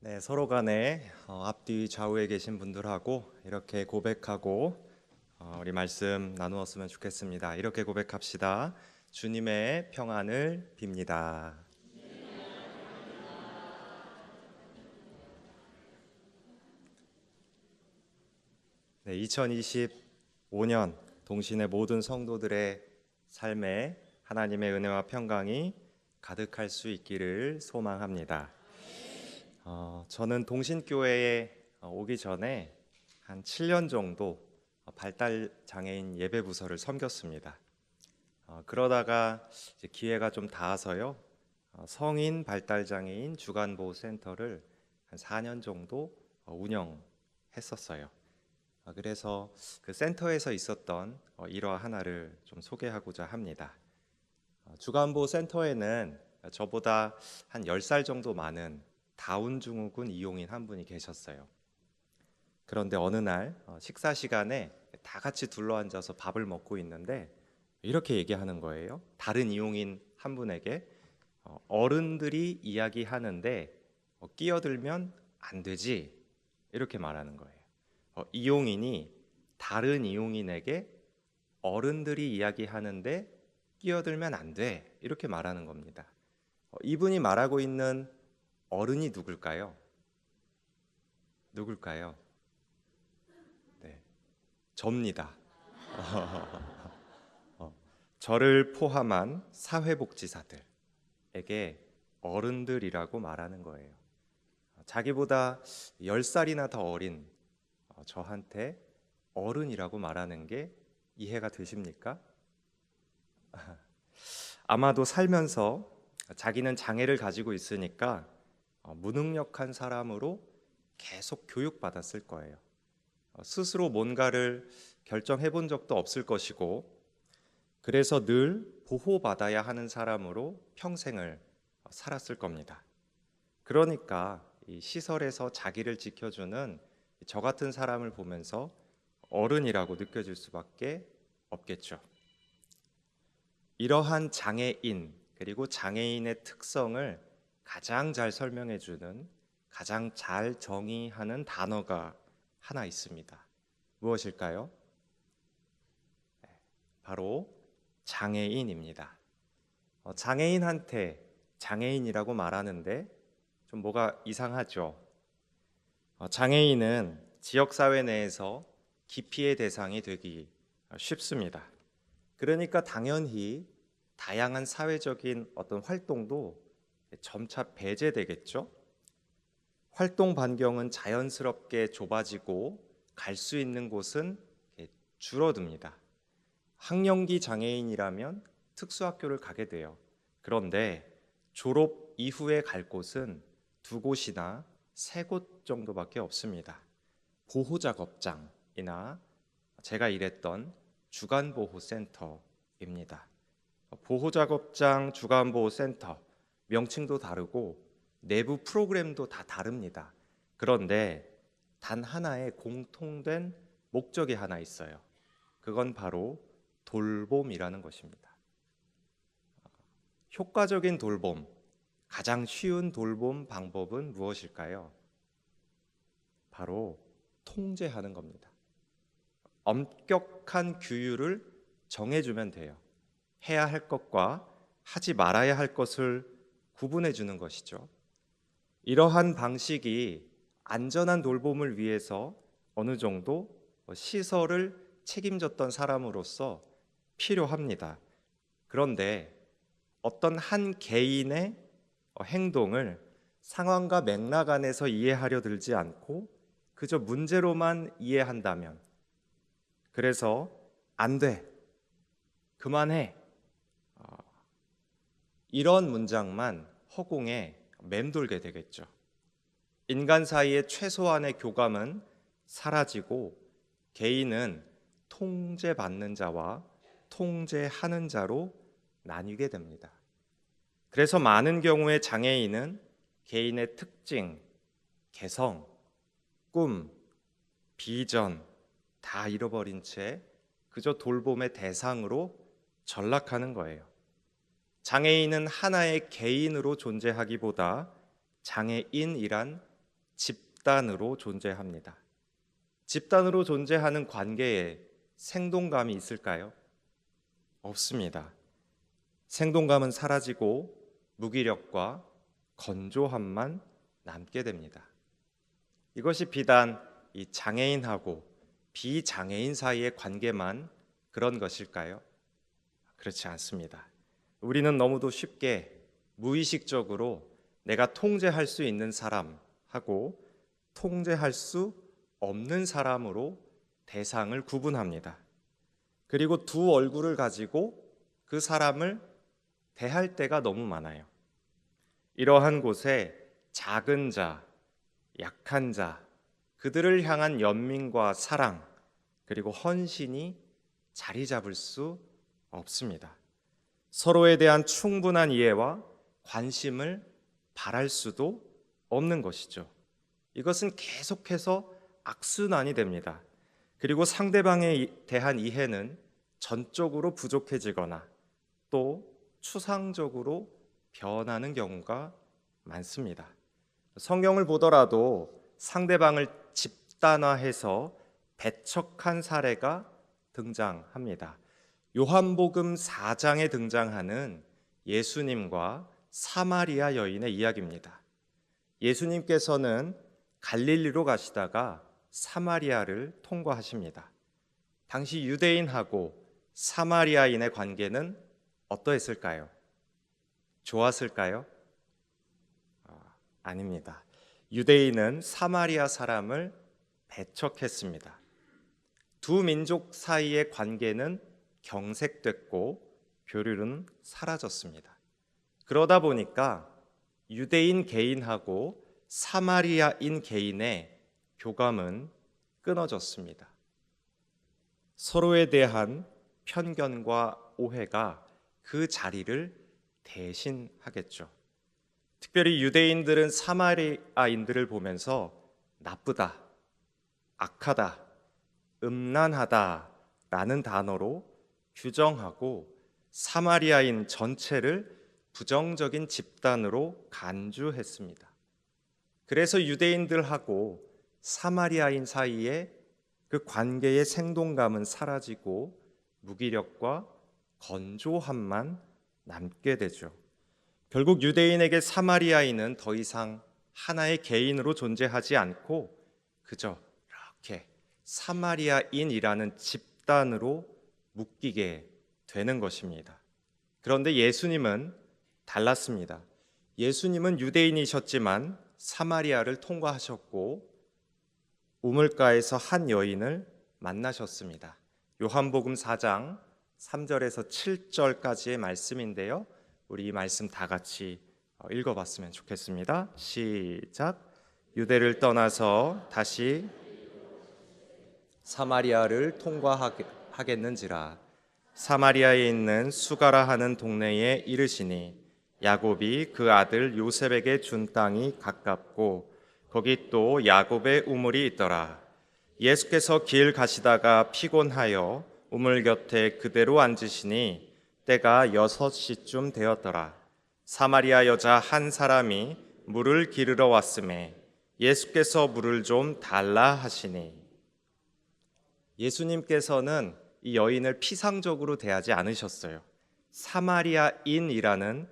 네, 서로 간에 앞뒤 좌우에 계신 분들하고 이렇게 고백하고 우리 말씀 나누었으면 좋겠습니다. 이렇게 고백합시다. 주님의 평안을 빕니다. 네, 2025년 동신의 모든 성도들의 삶에 하나님의 은혜와 평강이 가득할 수 있기를 소망합니다. 저는 동신교회에 오기 전에 한 7년 정도 발달 장애인 예배 부서를 섬겼습니다. 그러다가 이제 기회가 좀 닿아서요, 성인 발달 장애인 주간 보호 센터를 한 4년 정도 운영했었어요. 그래서 그 센터에서 있었던 일화 하나를 좀 소개하고자 합니다. 주간 보호 센터에는 저보다 한 10살 정도 많은 다운 증후군 이용인 한 분이 계셨어요. 그런데 어느 날 식사 시간에 다 같이 둘러앉아서 밥을 먹고 있는데 이렇게 얘기하는 거예요. 다른 이용인 한 분에게 어른들이 이야기하는데 끼어들면 안 되지, 이렇게 말하는 거예요. 이용인이 다른 이용인에게 어른들이 이야기하는데 끼어들면 안 돼, 이렇게 말하는 겁니다. 이분이 말하고 있는 어른이 누굴까요? 누굴까요? 네, 접니다. 저를 포함한 사회복지사들에게 어른들이라고 말하는 거예요. 자기보다 10살이나 더 어린 저한테 어른이라고 말하는 게 이해가 되십니까? 아마도 살면서 자기는 장애를 가지고 있으니까 무능력한 사람으로 계속 교육받았을 거예요. 스스로 뭔가를 결정해 본 적도 없을 것이고, 그래서 늘 보호받아야 하는 사람으로 평생을 살았을 겁니다. 그러니까 이 시설에서 자기를 지켜주는 저 같은 사람을 보면서 어른이라고 느껴질 수밖에 없겠죠. 이러한 장애인, 그리고 장애인의 특성을 가장 잘 설명해 주는, 가장 잘 정의하는 단어가 하나 있습니다. 무엇일까요? 바로 장애인입니다. 장애인한테 장애인이라고 말하는데 좀 뭐가 이상하죠? 장애인은 지역사회 내에서 기피의 대상이 되기 쉽습니다. 그러니까 당연히 다양한 사회적인 어떤 활동도 점차 배제되겠죠. 활동 반경은 자연스럽게 좁아지고 갈 수 있는 곳은 줄어듭니다. 학령기 장애인이라면 특수학교를 가게 돼요. 그런데 졸업 이후에 갈 곳은 2곳이나 3곳 정도밖에 없습니다. 보호작업장이나 제가 일했던 주간보호센터입니다. 보호작업장, 주간보호센터 명칭도 다르고 내부 프로그램도 다 다릅니다. 그런데 단 하나의 공통된 목적이 하나 있어요. 그건 바로 돌봄이라는 것입니다. 효과적인 돌봄, 가장 쉬운 돌봄 방법은 무엇일까요? 바로 통제하는 겁니다. 엄격한 규율을 정해주면 돼요. 해야 할 것과 하지 말아야 할 것을 구분해 주는 것이죠. 이러한 방식이 안전한 돌봄을 위해서 어느 정도 시설을 책임졌던 사람으로서 필요합니다. 그런데 어떤 한 개인의 행동을 상황과 맥락 안에서 이해하려 들지 않고 그저 문제로만 이해한다면, 그래서 안 돼, 그만해, 이런 문장만 허공에 맴돌게 되겠죠. 인간 사이의 최소한의 교감은 사라지고 개인은 통제받는 자와 통제하는 자로 나뉘게 됩니다. 그래서 많은 경우에 장애인은 개인의 특징, 개성, 꿈, 비전 다 잃어버린 채 그저 돌봄의 대상으로 전락하는 거예요. 장애인은 하나의 개인으로 존재하기보다 장애인이란 집단으로 존재합니다. 집단으로 존재하는 관계에 생동감이 있을까요? 없습니다. 생동감은 사라지고 무기력과 건조함만 남게 됩니다. 이것이 비단 이 장애인하고 비장애인 사이의 관계만 그런 것일까요? 그렇지 않습니다. 우리는 너무도 쉽게 무의식적으로 내가 통제할 수 있는 사람하고 통제할 수 없는 사람으로 대상을 구분합니다. 그리고 두 얼굴을 가지고 그 사람을 대할 때가 너무 많아요. 이러한 곳에 작은 자, 약한 자, 그들을 향한 연민과 사랑, 그리고 헌신이 자리 잡을 수 없습니다. 서로에 대한 충분한 이해와 관심을 바랄 수도 없는 것이죠. 이것은 계속해서 악순환이 됩니다. 그리고 상대방에 대한 이해는 전적으로 부족해지거나 또 추상적으로 변하는 경우가 많습니다. 성경을 보더라도 상대방을 집단화해서 배척한 사례가 등장합니다. 요한복음 4장에 등장하는 예수님과 사마리아 여인의 이야기입니다. 예수님께서는 갈릴리로 가시다가 사마리아를 통과하십니다. 당시 유대인하고 사마리아인의 관계는 어떠했을까요? 좋았을까요? 아닙니다. 유대인은 사마리아 사람을 배척했습니다. 두 민족 사이의 관계는 경색됐고 교류는 사라졌습니다. 그러다 보니까 유대인 개인하고 사마리아인 개인의 교감은 끊어졌습니다. 서로에 대한 편견과 오해가 그 자리를 대신하겠죠. 특별히 유대인들은 사마리아인들을 보면서 나쁘다, 악하다, 음란하다 라는 단어로 규정하고 사마리아인 전체를 부정적인 집단으로 간주했습니다. 그래서 유대인들하고 사마리아인 사이에 그 관계의 생동감은 사라지고 무기력과 건조함만 남게 되죠. 결국 유대인에게 사마리아인은 더 이상 하나의 개인으로 존재하지 않고 그저 이렇게 사마리아인이라는 집단으로 묶이게 되는 것입니다. 그런데 예수님은 달랐습니다. 예수님은 유대인이셨지만 사마리아를 통과하셨고 우물가에서 한 여인을 만나셨습니다. 요한복음 4장 3절에서 7절까지의 말씀인데요. 우리 이 말씀 다 같이 읽어봤으면 좋겠습니다. 시작. 유대를 떠나서 다시 사마리아를 통과하겠는지라. 사마리아에 있는 수가라 하는 동네에 이르시니 야곱이 그 아들 요셉에게 준 땅이 가깝고 거기 또 야곱의 우물이 있더라. 예수께서 길 가시다가 피곤하여 우물 곁에 그대로 앉으시니 때가 6시쯤 되었더라. 사마리아 여자 한 사람이 물을 기르러 왔음에 예수께서 물을 좀 달라 하시니 예수님께서는 이 여인을 피상적으로 대하지 않으셨어요. 사마리아인이라는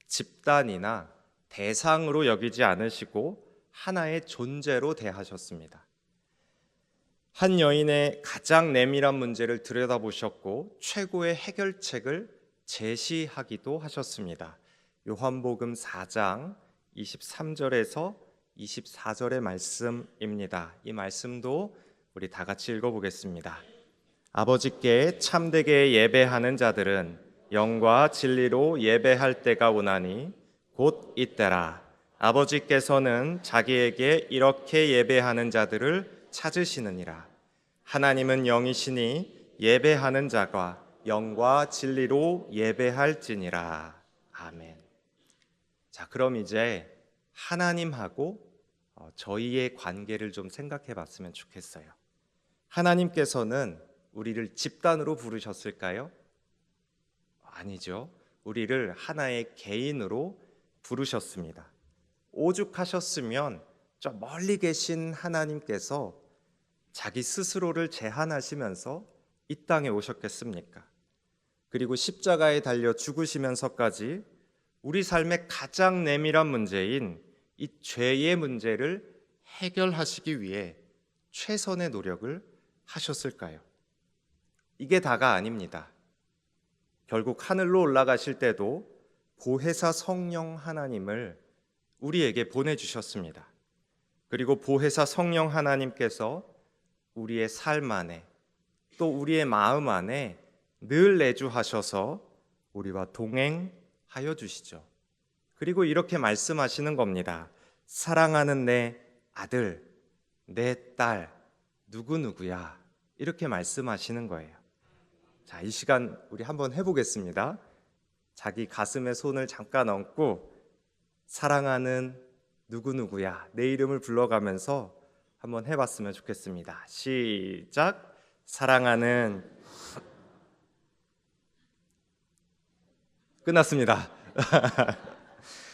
집단이나 대상으로 여기지 않으시고 하나의 존재로 대하셨습니다. 한 여인의 가장 내밀한 문제를 들여다보셨고 최고의 해결책을 제시하기도 하셨습니다. 요한복음 4장 23절에서 24절의 말씀입니다. 이 말씀도 우리 다 같이 읽어보겠습니다. 아버지께 참되게 예배하는 자들은 영과 진리로 예배할 때가 오나니 곧 이때라. 아버지께서는 자기에게 이렇게 예배하는 자들을 찾으시느니라. 하나님은 영이시니 예배하는 자가 영과 진리로 예배할지니라. 아멘. 자, 그럼 이제 하나님하고 저희의 관계를 좀 생각해 봤으면 좋겠어요. 하나님께서는 우리를 집단으로 부르셨을까요? 아니죠. 우리를 하나의 개인으로 부르셨습니다. 오죽하셨으면 저 멀리 계신 하나님께서 자기 스스로를 제한하시면서 이 땅에 오셨겠습니까? 그리고 십자가에 달려 죽으시면서까지 우리 삶의 가장 내밀한 문제인 이 죄의 문제를 해결하시기 위해 최선의 노력을 하셨을까요? 이게 다가 아닙니다. 결국 하늘로 올라가실 때도 보혜사 성령 하나님을 우리에게 보내주셨습니다. 그리고 보혜사 성령 하나님께서 우리의 삶 안에 또 우리의 마음 안에 늘 내주하셔서 우리와 동행하여 주시죠. 그리고 이렇게 말씀하시는 겁니다. 사랑하는 내 아들, 내 딸, 누구누구야. 이렇게 말씀하시는 거예요. 자, 이 시간 우리 한번 해보겠습니다. 자기 가슴에 손을 잠깐 얹고 사랑하는 누구누구야. 내 이름을 불러가면서 한번 해봤으면 좋겠습니다. 시작. 사랑하는 끝났습니다.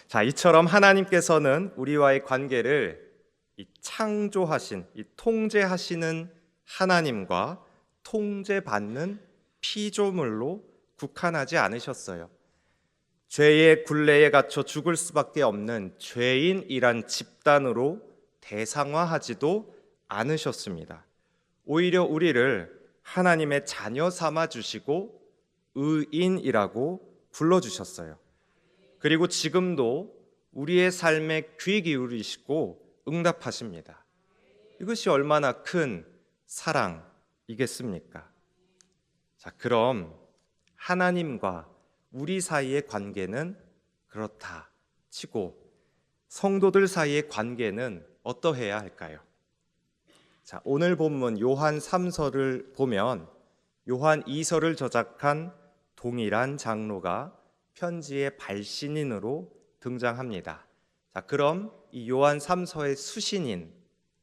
자, 이처럼 하나님께서는 우리와의 관계를 이 창조하신, 이 통제하시는 하나님과 통제받는 피조물로 국한하지 않으셨어요. 죄의 굴레에 갇혀 죽을 수밖에 없는 죄인이란 집단으로 대상화하지도 않으셨습니다. 오히려 우리를 하나님의 자녀 삼아 주시고 의인이라고 불러주셨어요. 그리고 지금도 우리의 삶에 귀 기울이시고 응답하십니다. 이것이 얼마나 큰 사랑이겠습니까? 자, 그럼 하나님과 우리 사이의 관계는 그렇다 치고 성도들 사이의 관계는 어떠해야 할까요? 자, 오늘 본문 요한 3서를 보면 요한 2서를 저작한 동일한 장로가 편지의 발신인으로 등장합니다. 자, 그럼 이 요한 3서의 수신인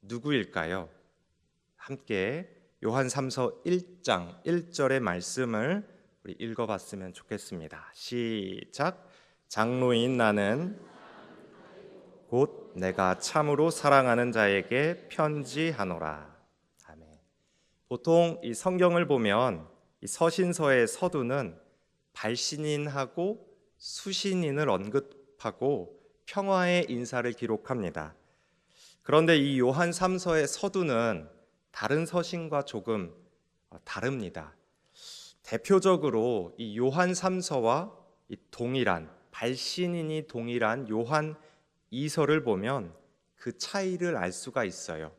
누구일까요? 함께 요한 3서 1장 1절의 말씀을 우리 읽어봤으면 좋겠습니다. 시작. 장로인 나는 곧 내가 참으로 사랑하는 자에게 편지하노라. 아멘. 보통 이 성경을 보면 이 서신서의 서두는 발신인하고 수신인을 언급하고 평화의 인사를 기록합니다. 그런데 이 요한 3서의 서두는 다른 서신과 조금 다릅니다. 대표적으로 이 요한 3서와 이 동일한 발신인이 동일한 요한 2서를 보면 그 차이를 알 수가 있어요.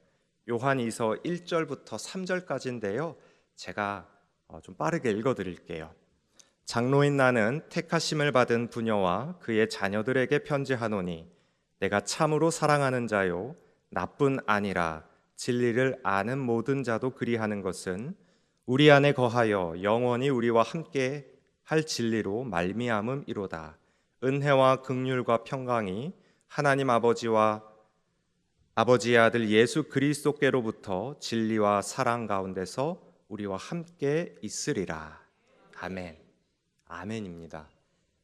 요한 2서 1절부터 3절까지인데요. 제가 좀 빠르게 읽어드릴게요. 장로인 나는 택하심을 받은 부녀와 그의 자녀들에게 편지하노니 내가 참으로 사랑하는 자요 나뿐 아니라 진리를 아는 모든 자도 그리하는 것은 우리 안에 거하여 영원히 우리와 함께 할 진리로 말미암음이로다. 은혜와 긍휼과 평강이 하나님 아버지와 아버지의 아들 예수 그리스도께로부터 진리와 사랑 가운데서 우리와 함께 있으리라. 아멘. 아멘입니다.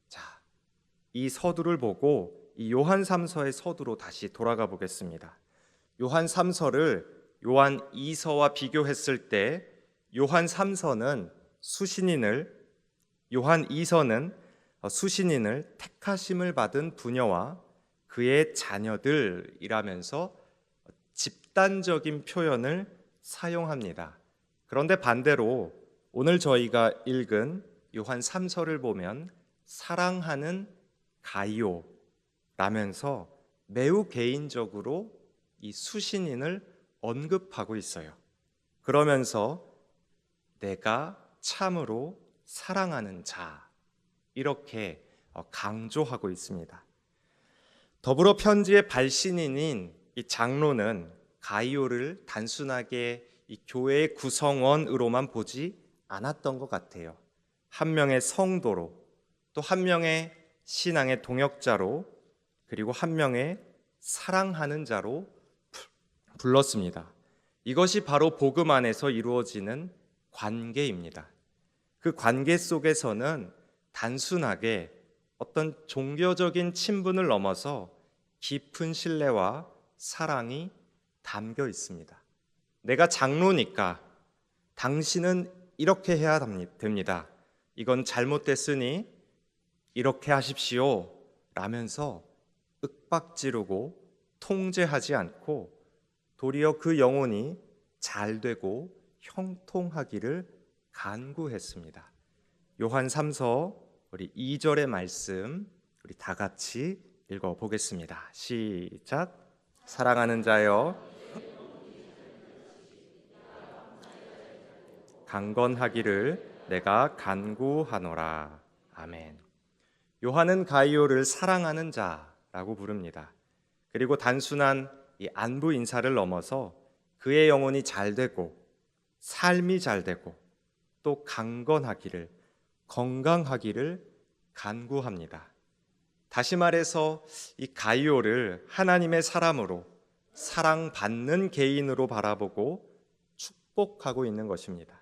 자, 이 서두를 보고 이 요한 3서의 서두로 다시 돌아가 보겠습니다. 요한 3서를 요한 2서와 비교했을 때 요한 3서는 요한 2서는 수신인을 택하심을 받은 부녀와 그의 자녀들이라면서 집단적인 표현을 사용합니다. 그런데 반대로 오늘 저희가 읽은 요한 3서를 보면 사랑하는 가이오라면서 매우 개인적으로 이 수신인을 언급하고 있어요. 그러면서 내가 참으로 사랑하는 자 이렇게 강조하고 있습니다. 더불어 편지의 발신인인 이 장로는 가이오를 단순하게 이 교회의 구성원으로만 보지 않았던 것 같아요. 한 명의 성도로, 또 한 명의 신앙의 동역자로, 그리고 한 명의 사랑하는 자로 불렀습니다. 이것이 바로 복음 안에서 이루어지는 관계입니다. 그 관계 속에서는 단순하게 어떤 종교적인 친분을 넘어서 깊은 신뢰와 사랑이 담겨 있습니다. 내가 장로니까 당신은 이렇게 해야 됩니다. 이건 잘못됐으니 이렇게 하십시오 라면서 윽박지르고 통제하지 않고 도리어 그 영혼이 잘 되고 형통하기를 간구했습니다. 요한 3서 우리 2절의 말씀 우리 다 같이 읽어보겠습니다. 시작. 사랑하는 자여 강건하기를 내가 간구하노라. 아멘. 요한은 가이오를 사랑하는 자라고 부릅니다. 그리고 단순한 이 안부 인사를 넘어서 그의 영혼이 잘 되고 삶이 잘 되고 또 강건하기를, 건강하기를 간구합니다. 다시 말해서 이 가이오를 하나님의 사람으로 사랑받는 개인으로 바라보고 축복하고 있는 것입니다.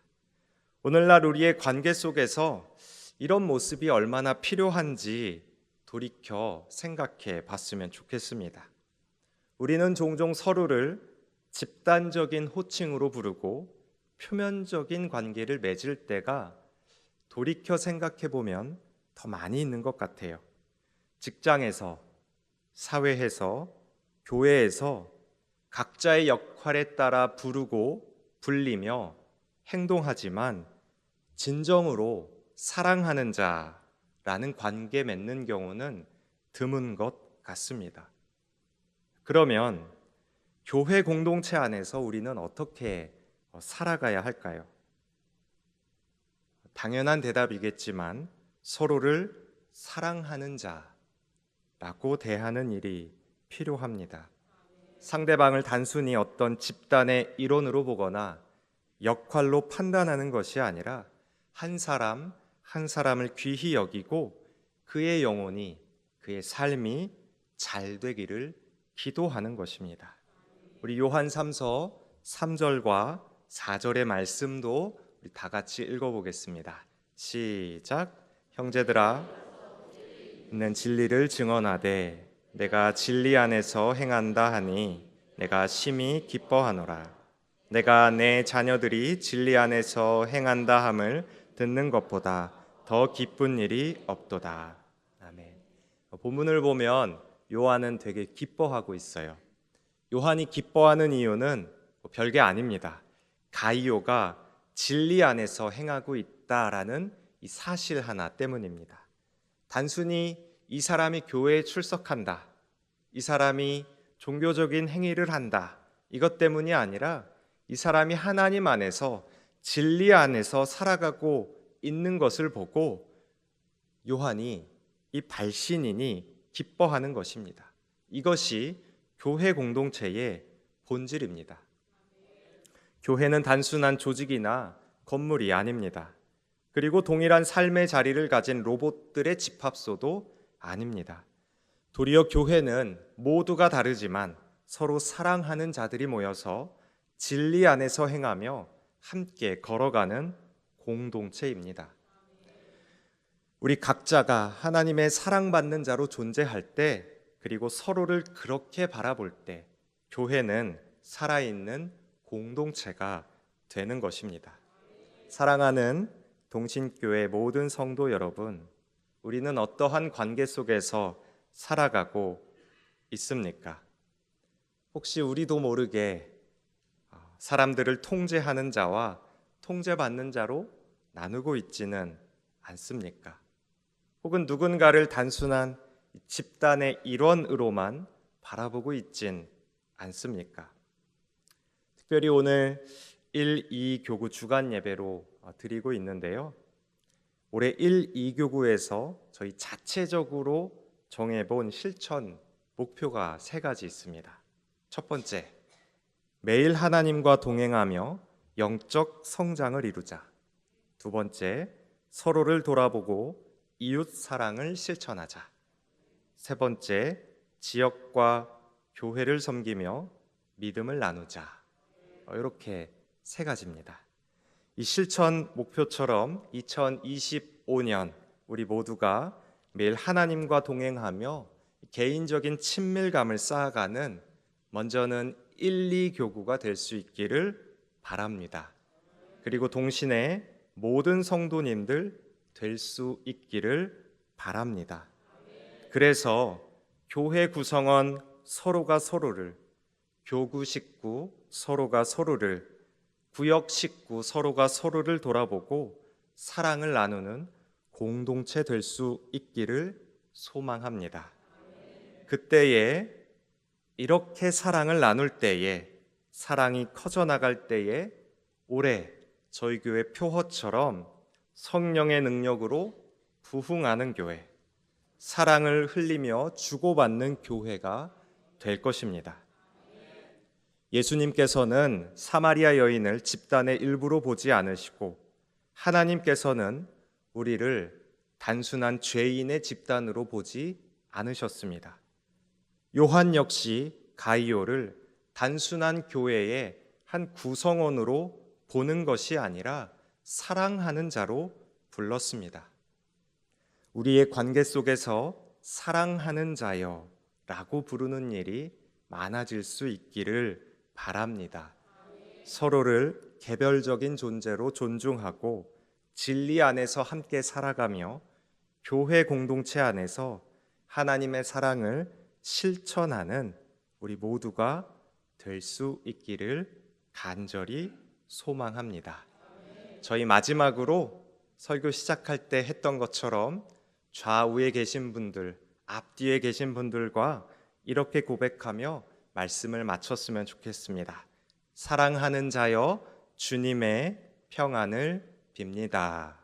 오늘날 우리의 관계 속에서 이런 모습이 얼마나 필요한지 돌이켜 생각해 봤으면 좋겠습니다. 우리는 종종 서로를 집단적인 호칭으로 부르고 표면적인 관계를 맺을 때가 돌이켜 생각해 보면 더 많이 있는 것 같아요. 직장에서, 사회에서, 교회에서 각자의 역할에 따라 부르고 불리며 행동하지만 진정으로 사랑하는 자라는 관계 맺는 경우는 드문 것 같습니다. 그러면 교회 공동체 안에서 우리는 어떻게 살아가야 할까요? 당연한 대답이겠지만 서로를 사랑하는 자라고 대하는 일이 필요합니다. 상대방을 단순히 어떤 집단의 일원으로 보거나 역할로 판단하는 것이 아니라 한 사람 한 사람을 귀히 여기고 그의 영혼이, 그의 삶이 잘 되기를 기도하는 것입니다. 우리 요한 3서 3절과 4절의 말씀도 우리 다 같이 읽어보겠습니다. 시작. 형제들아, 있는 진리를 증언하되 내가 진리 안에서 행한다 하니 내가 심히 기뻐하노라. 내가 내 자녀들이 진리 안에서 행한다 함을 듣는 것보다 더 기쁜 일이 없도다. 아멘. 본문을 보면 요한은 되게 기뻐하고 있어요. 요한이 기뻐하는 이유는 별게 아닙니다. 가이오가 진리 안에서 행하고 있다라는 이 사실 하나 때문입니다. 단순히 이 사람이 교회에 출석한다, 이 사람이 종교적인 행위를 한다, 이것 때문이 아니라 이 사람이 하나님 안에서 진리 안에서 살아가고 있는 것을 보고 요한이, 이 발신인이 기뻐하는 것입니다. 이것이 교회 공동체의 본질입니다. 교회는 단순한 조직이나 건물이 아닙니다. 그리고 동일한 삶의 자리를 가진 로봇들의 집합소도 아닙니다. 도리어 교회는 모두가 다르지만 서로 사랑하는 자들이 모여서 진리 안에서 행하며 함께 걸어가는 공동체입니다. 우리 각자가 하나님의 사랑받는 자로 존재할 때, 그리고 서로를 그렇게 바라볼 때 교회는 살아있는 공동체가 되는 것입니다. 사랑하는 동신교회 모든 성도 여러분, 우리는 어떠한 관계 속에서 살아가고 있습니까? 혹시 우리도 모르게 사람들을 통제하는 자와 통제받는 자로 나누고 있지는 않습니까? 혹은 누군가를 단순한 집단의 일원으로만 바라보고 있진 않습니까? 특별히 오늘 1, 2 교구 주간 예배로 드리고 있는데요. 올해 1, 2 교구에서 저희 자체적으로 정해본 실천 목표가 3가지 있습니다. 첫 번째, 매일 하나님과 동행하며 영적 성장을 이루자. 두 번째, 서로를 돌아보고 이웃 사랑을 실천하자. 세 번째, 지역과 교회를 섬기며 믿음을 나누자. 이렇게 3가지입니다. 이 실천 목표처럼 2025년 우리 모두가 매일 하나님과 동행하며 개인적인 친밀감을 쌓아가는 먼저는 1, 2교구가 될 수 있기를 바랍니다. 그리고 동시에 모든 성도님들 될 수 있기를 바랍니다. 그래서 교회 구성원 서로가 서로를, 교구 식구 서로가 서로를, 구역 식구 서로가 서로를 돌아보고 사랑을 나누는 공동체 될 수 있기를 소망합니다. 그때에 이렇게 사랑을 나눌 때에, 사랑이 커져나갈 때에 올해 저희 교회 표허처럼 성령의 능력으로 부흥하는 교회, 사랑을 흘리며 주고받는 교회가 될 것입니다. 예수님께서는 사마리아 여인을 집단의 일부로 보지 않으시고 하나님께서는 우리를 단순한 죄인의 집단으로 보지 않으셨습니다. 요한 역시 가이오를 단순한 교회의 한 구성원으로 보는 것이 아니라 사랑하는 자로 불렀습니다. 우리의 관계 속에서 사랑하는 자여 라고 부르는 일이 많아질 수 있기를 바랍니다. 서로를 개별적인 존재로 존중하고 진리 안에서 함께 살아가며 교회 공동체 안에서 하나님의 사랑을 실천하는 우리 모두가 될 수 있기를 간절히 소망합니다. 저희 마지막으로 설교 시작할 때 했던 것처럼 좌우에 계신 분들, 앞뒤에 계신 분들과 이렇게 고백하며 말씀을 마쳤으면 좋겠습니다. 사랑하는 자여 주님의 평안을 빕니다.